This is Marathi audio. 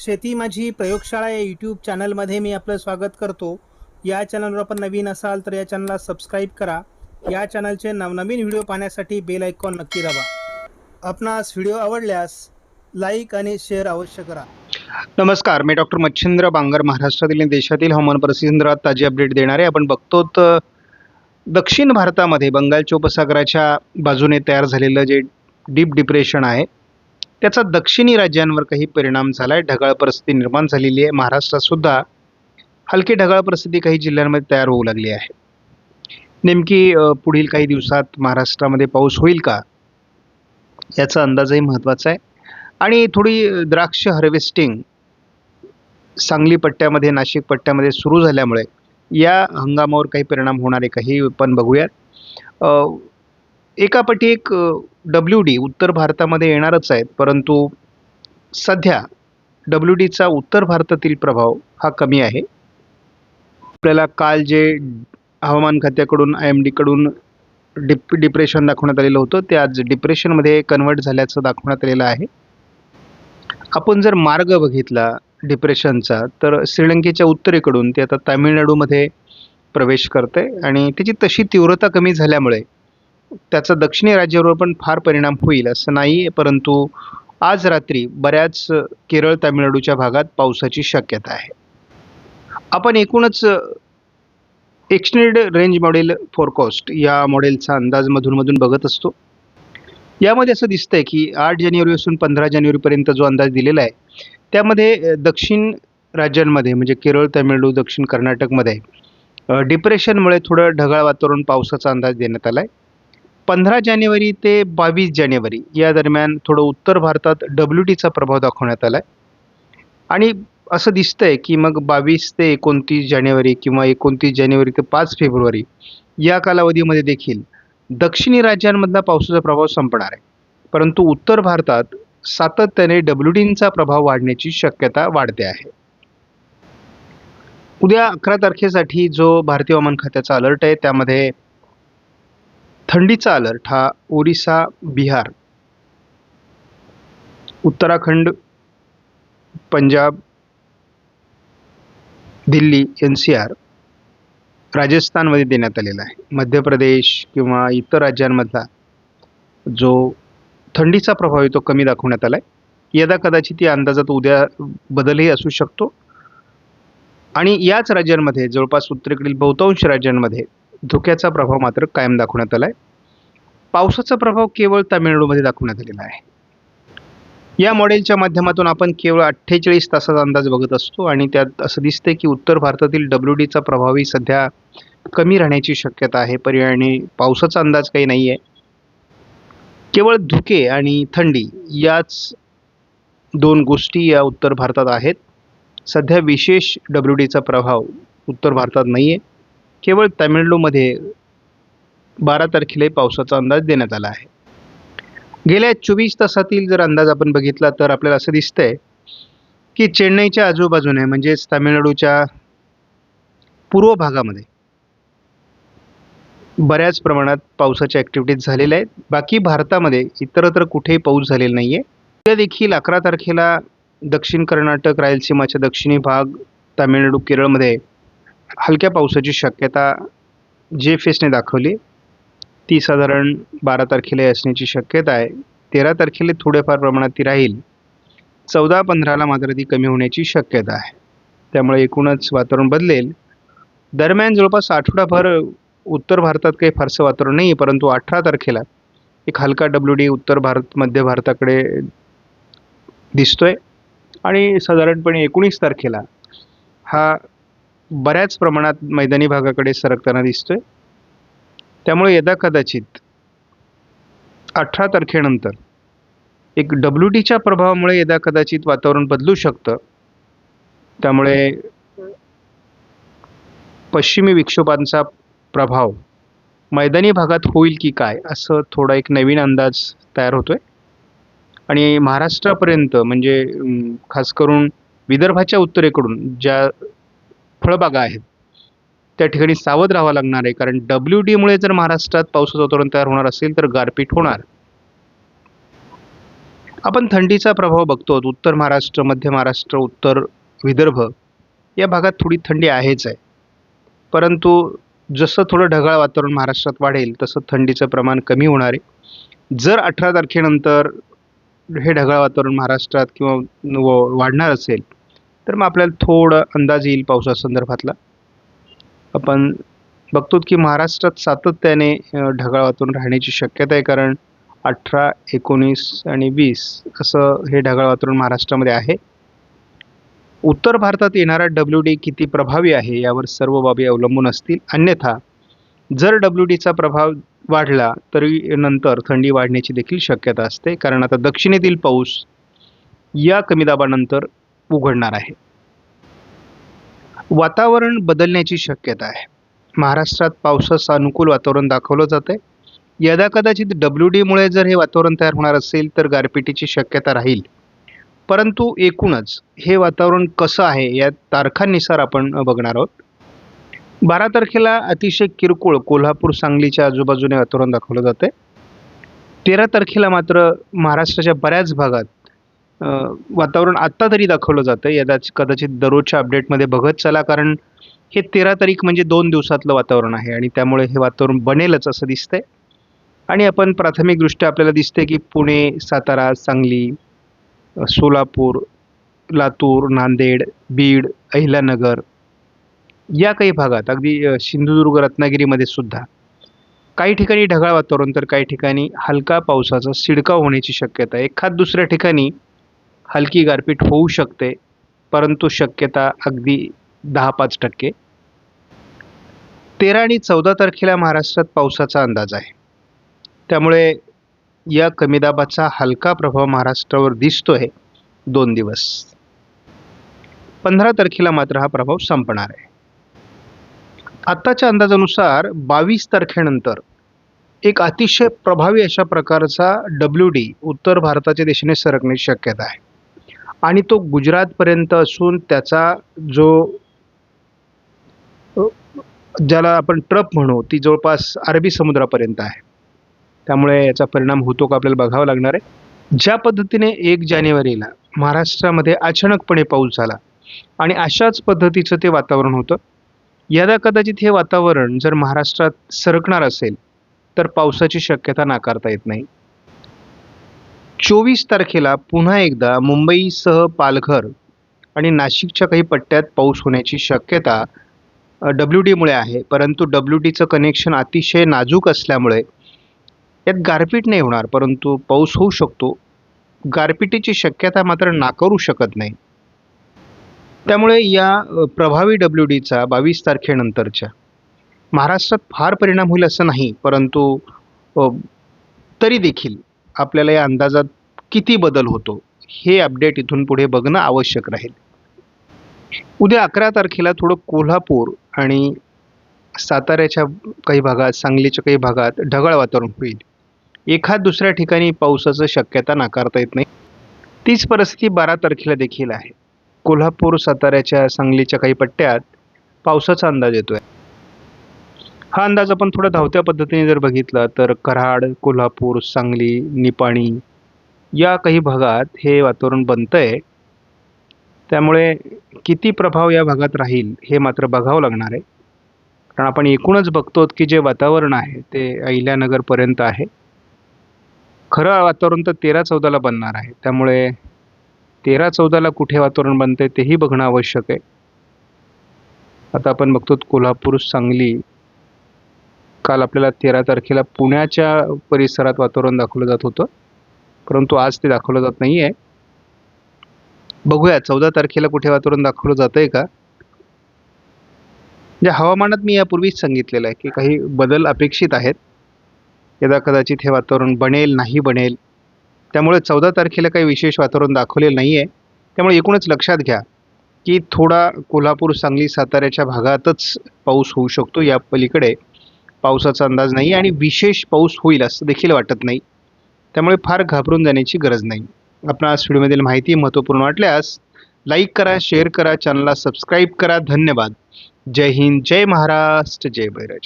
शेती माझी प्रयोगशाळा या यूट्यूब चॅनलमध्ये मी आपलं स्वागत करतो. या चॅनलवर आपण नवीन असाल तर या चॅनलला सबस्क्राईब करा. या चॅनलचे नवनवीन व्हिडिओ पाहण्यासाठी बेल आयकॉन नक्की दाबा. आपणास व्हिडिओ आवडल्यास लाईक आणि शेअर अवश्य करा. नमस्कार, मी डॉक्टर मच्छिंद्र बांगर, महाराष्ट्रातील आणि देशातील हवामान परिस्थितींवर ताजी अपडेट देणारे. आपण बघतो तर दक्षिण भारतामध्ये बंगालच्या उपसागराच्या बाजूने तयार झालेलं जे डीप डिप्रेशन आहे त्याचा दक्षिणी राज्यांवर काही परिणाम झाला आहे. ढगाळ परिस्थिती निर्माण झालेली आहे. महाराष्ट्रात सुद्धा हलकी ढगाळ परिस्थिती काही जिल्ह्यांमध्ये तयार होऊ लागली आहे. नेमकी पुढील काही दिवसात महाराष्ट्रामध्ये पाऊस होईल का याचा अंदाजही महत्त्वाचा आहे. आणि थोडी द्राक्ष हार्वेस्टिंग सांगली पट्ट्यामध्ये, नाशिक पट्ट्यामध्ये सुरू झाल्यामुळे या हंगामावर काही परिणाम होणार आहे का हे पण बघूयात. एकापट्टी एक WD उत्तर भारतामध्ये येणारच आहेत, परंतु सध्या WDचा उत्तर भारतातील प्रभाव हा कमी आहे. आपल्याला काल जे हवामान खात्याकडून IMD डिप्रेशन दाखवण्यात आलेलं होतं ते आज डिप्रेशनमध्ये कन्वर्ट झाल्याचं दाखवण्यात आलेलं आहे. आपण जर मार्ग बघितला डिप्रेशनचा तर श्रीलंकेच्या उत्तरेकडून ते आता तामिळनाडूमध्ये प्रवेश करते आणि त्याची तशी तीव्रता कमी झाल्यामुळे त्याचा दक्षिणी राज्यावर पण फार परिणाम होईल असं नाही, परंतु आज रात्री बऱ्याच केरळ तामिळनाडूच्या भागात पावसाची शक्यता आहे. आपण एकूणच एक्सटेंडेड रेंज मॉडेल फोरकास्ट या मॉडेलचा अंदाज मधून बघत असतो. यामध्ये असं दिसतंय की 8 जानेवारीपासून 15 जानेवारीपर्यंत जो अंदाज दिलेला आहे त्यामध्ये दक्षिण राज्यांमध्ये म्हणजे केरळ, तामिळनाडू, दक्षिण कर्नाटकमध्ये डिप्रेशनमुळे थोडं ढगाळ वातावरण, पावसाचा अंदाज देण्यात आला आहे. 15 जानेवारी ते 22 जानेवारी या दरम्यान थोडं उत्तर भारतात WDचा प्रभाव दाखवण्यात आला आहे. आणि असं दिसतंय की मग 22 ते 29 जानेवारी किंवा 29 जानेवारी ते 5 फेब्रुवारी या कालावधीमध्ये देखील दक्षिणी राज्यांमधला पावसाचा प्रभाव संपणार आहे, परंतु उत्तर भारतात सातत्याने WDचा प्रभाव वाढण्याची शक्यता वाढते आहे. उद्या 11 तारखेसाठी जो भारतीय हवामान खात्याचा अलर्ट आहे त्यामध्ये थंडीचा अलर्ट हा ओरिसा, बिहार, उत्तराखंड, पंजाब, दिल्ली, NCR, राजस्थानमध्ये देण्यात आलेला आहे. मध्य प्रदेश किंवा इतर राज्यांमधला जो थंडीचा प्रभाव आहे तो कमी दाखवण्यात आला आहे. यदा कदाचित या अंदाजात उद्या बदलही असू शकतो आणि याच राज्यांमध्ये जवळपास उत्तरेकडील बहुतांश राज्यांमध्ये धुक्याचा प्रभाव मात्र कायम दाखवण्यात आला आहे. पावसाचा प्रभाव केवळ तामिळनाडूमध्ये दाखवण्यात आलेला आहे. या मॉडेलच्या माध्यमातून आपण केवळ 48 तासाचा अंदाज बघत असतो आणि त्यात असं दिसतंय की उत्तर भारतातील WDचा प्रभावही सध्या कमी राहण्याची शक्यता आहे. पर्यायाने पावसाचा अंदाज काही नाही आहे. केवळ धुके आणि थंडी याच दोन गोष्टी या उत्तर भारतात आहेत. सध्या विशेष WDचा प्रभाव उत्तर भारतात नाही आहे. केवळ तामिळनाडूमध्ये 12 तारखेला पावसाचा अंदाज देण्यात आला आहे. गेल्या 24 तासातील जर अंदाज आपण बघितला तर आपल्याला असं दिसतंय की चेन्नईच्या आजूबाजूने म्हणजेच तामिळनाडूच्या पूर्व भागामध्ये बऱ्याच प्रमाणात पावसाच्या ॲक्टिव्हिटीज झालेल्या आहेत. बाकी भारतामध्ये इतरत्र कुठेही पाऊस झालेला नाही आहे. उद्या देखील 11 तारखेला दक्षिण कर्नाटक, रायलसीमाचा दक्षिणी भाग, तामिळनाडू, केरळमध्ये हलक्या पावसाची शक्यता JFSने दाखवली. ती साधारण 12 तारखेला असण्याची शक्यता आहे. 13 तारखेला थोड्याफार प्रमाणात ती राहील. 14-15ला मात्र ती कमी होण्याची शक्यता आहे. त्यामुळे एकूणच वातावरण बदलेल. दरम्यान जवळपास आठवडाभर उत्तर भारतात काही फारसं वातावरण नाही आहे, परंतु 18 तारखेला एक हलका WD उत्तर भारत, मध्य भारताकडे दिसतोय आणि साधारणपणे 19 तारखेला हा बऱ्याच प्रमाणात मैदानी भागाकडे सरकताना दिसतोय. त्यामुळे यदा कदाचित 18 तारखेनंतर एक WDच्या प्रभावामुळे यदा कदाचित वातावरण बदलू शकतं. त्यामुळे पश्चिमी विक्षोभांचा प्रभाव मैदानी भागात होईल की काय असं थोडा एक नवीन अंदाज तयार होतोय आणि महाराष्ट्रापर्यंत म्हणजे खास करून विदर्भाच्या उत्तरेकडून ज्या फळबागा आहेत त्या ठिकाणी सावध राहावं लागणार आहे, कारण WDमुळे जर महाराष्ट्रात पावसाचं वातावरण तयार होणार असेल तर गारपीट होणार. आपण थंडीचा प्रभाव बघतो. उत्तर महाराष्ट्र, मध्य महाराष्ट्र, उत्तर विदर्भ या भागात थोडी थंडी आहेच आहे. परंतु जसं थोडं ढगाळ वातावरण महाराष्ट्रात वाढेल तसं थंडीचं प्रमाण कमी होणार आहे. जर 18 तारखेनंतर हे ढगाळ वातावरण महाराष्ट्रात किंवा वाढणार असेल तर मग आपल्याला थोडा अंदाज येईल पावसासंदर्भातला. आपण बघतो की महाराष्ट्रात सातत्याने ढगाळ वातावरण राहण्याची शक्यता आहे, कारण 18, 19 आणि 20 असं हे ढगाळ वातावरण महाराष्ट्रामध्ये आहे. उत्तर भारतात येणारा WD किती प्रभावी आहे यावर सर्व बाबी अवलंबून असतील. अन्यथा जर WDचा प्रभाव वाढला तरी नंतर थंडी वाढण्याची देखील शक्यता असते, कारण आता दक्षिणेतील पाऊस या कमी दाबानंतर उघडणार आहे. वातावरण बदलण्याची शक्यता आहे. महाराष्ट्रात पावसाचं अनुकूल वातावरण दाखवलं जात आहे. यदाकदाचित WDमुळे जर हे वातावरण तयार होणार असेल तर गारपिटीची शक्यता राहील. परंतु एकूणच हे वातावरण कसं आहे या तारखांनुसार आपण बघणार आहोत. 12 तारखेला अतिशय किरकोळ कोल्हापूर, सांगलीच्या आजूबाजूने वातावरण दाखवलं जातं आहे. 13 तारखेला मात्र महाराष्ट्राच्या बऱ्याच भागात वातावरण आत्ता तरी दाखवलं जातं आहे. कदाचित दररोजच्या अपडेटमध्ये बघत चला, कारण हे 13 तारीख म्हणजे 2 दिवसातलं वातावरण आहे आणि त्यामुळे हे वातावरण बनेलच असं दिसतंय. आणि आपण प्राथमिकदृष्ट्या आपल्याला दिसते की पुणे, सातारा, सांगली, सोलापूर, लातूर, नांदेड, बीड, अहिल्यानगर या काही भागात, अगदी सिंधुदुर्ग, रत्नागिरीमध्ये सुद्धा काही ठिकाणी ढगाळ वातावरण तर काही ठिकाणी हलका पावसाचा शिडकाव होण्याची शक्यता आहे. एखाद दुसऱ्या ठिकाणी हलकी गारपीट होऊ शकते, परंतु शक्यता अगदी 10-5%. 13 आणि 14 तारखेला महाराष्ट्रात पावसाचा अंदाज आहे. त्यामुळे या कमी दाबाचा हलका प्रभाव महाराष्ट्रावर दिसतोय 2 दिवस. 15 तारखेला मात्र हा प्रभाव संपणार आहे. आत्ताच्या अंदाजानुसार 22 तारखेनंतर एक अतिशय प्रभावी अशा प्रकारचा WD उत्तर भारताच्या दिशेने सरकण्याची शक्यता आहे आणि तो गुजरातपर्यंत असून त्याचा जो ज्याला आपण ट्रफ म्हणू ती जवळपास अरबी समुद्रापर्यंत आहे. त्यामुळे याचा परिणाम होतो का आपल्याला बघावं लागणार आहे. ज्या पद्धतीने 1 जानेवारीला महाराष्ट्रामध्ये अचानकपणे पाऊस झाला आणि अशाच पद्धतीचं ते वातावरण होतं. यदा कदाचित हे वातावरण जर महाराष्ट्रात सरकणार असेल तर पावसाची शक्यता नाकारता येत नाही. 24 तारखेला पुन्हा एकदा मुंबईसह पालघर आणि नाशिकच्या काही पट्ट्यात पाऊस होण्याची शक्यता WDमुळे आहे. परंतु WDचं कनेक्शन अतिशय नाजूक असल्यामुळे यात गारपीट नाही होणार, परंतु पाऊस होऊ शकतो. गारपिटीची शक्यता मात्र नाकारू शकत नाही. त्यामुळे या प्रभावी WDचा 22 तारखेनंतरच्या महाराष्ट्रात फार परिणाम होईल असं नाही, परंतु तरी देखील आपल्याला या अंदाजात किती बदल होतो हे अपडेट इथून पुढे बघणं आवश्यक राहील. उद्या 11 तारखेला थोडं कोल्हापूर आणि साताऱ्याच्या काही भागात, सांगलीच्या काही भागात ढगाळ वातावरण होईल. एखाद दुसऱ्या ठिकाणी पावसाचं शक्यता नाकारता येत नाही. तीच परिस्थिती 12 तारखेला देखील आहे. कोल्हापूर, साताऱ्याच्या, सांगलीच्या काही पट्ट्यात पावसाचा अंदाज येतोय. हा अंदाज आपण थोडा धावत्या पद्धतीने जर बघितला तर कराड, कोल्हापूर, सांगली, निपाणी या काही भागात हे वातावरण बनतंय. त्यामुळे किती प्रभाव या भागात राहील हे मात्र बघावं लागणार आहे, कारण आपण एकूणच बघतो की जे वातावरण आहे ते अहिल्यानगरपर्यंत आहे. खरं वातावरण तर 13-14ला बनणार आहे. त्यामुळे 13-14ला कुठे वातावरण बनतंय तेही बघणं आवश्यक आहे. आता आपण बघतो कोल्हापूर, सांगली. काल आपल्याला 13 तारखेला पुण्याच्या परिसरात वातावरण दाखवलं जात होतं, परंतु आज ते दाखवलं जात नाही आहे. बघूया 14 तारखेला कुठे वातावरण दाखवलं जातंय का. या हवामानात मी यापूर्वीच सांगितलेलं आहे की काही बदल अपेक्षित आहेत. यदा कदाचित हे वातावरण बनेल, नाही बनेल. त्यामुळे 14 तारखेला काही विशेष वातावरण दाखवलेलं नाही आहे. त्यामुळे एकूणच लक्षात घ्या की थोडा कोल्हापूर, सांगली, साताऱ्याच्या भागातच पाऊस होऊ शकतो. या पलीकडे पावसाचा अंदाज नाही आणि विशेष पाऊस होईल असं देखील वाटत नाही. त्यामुळे फार घाबरून जाण्याची गरज नाही. आपणास व्हिडिओमधील माहिती महत्त्वपूर्ण वाटल्यास लाईक करा, शेअर करा, चॅनलला सबस्क्राईब करा. धन्यवाद. जय हिंद, जय महाराष्ट्र, जय बैराज.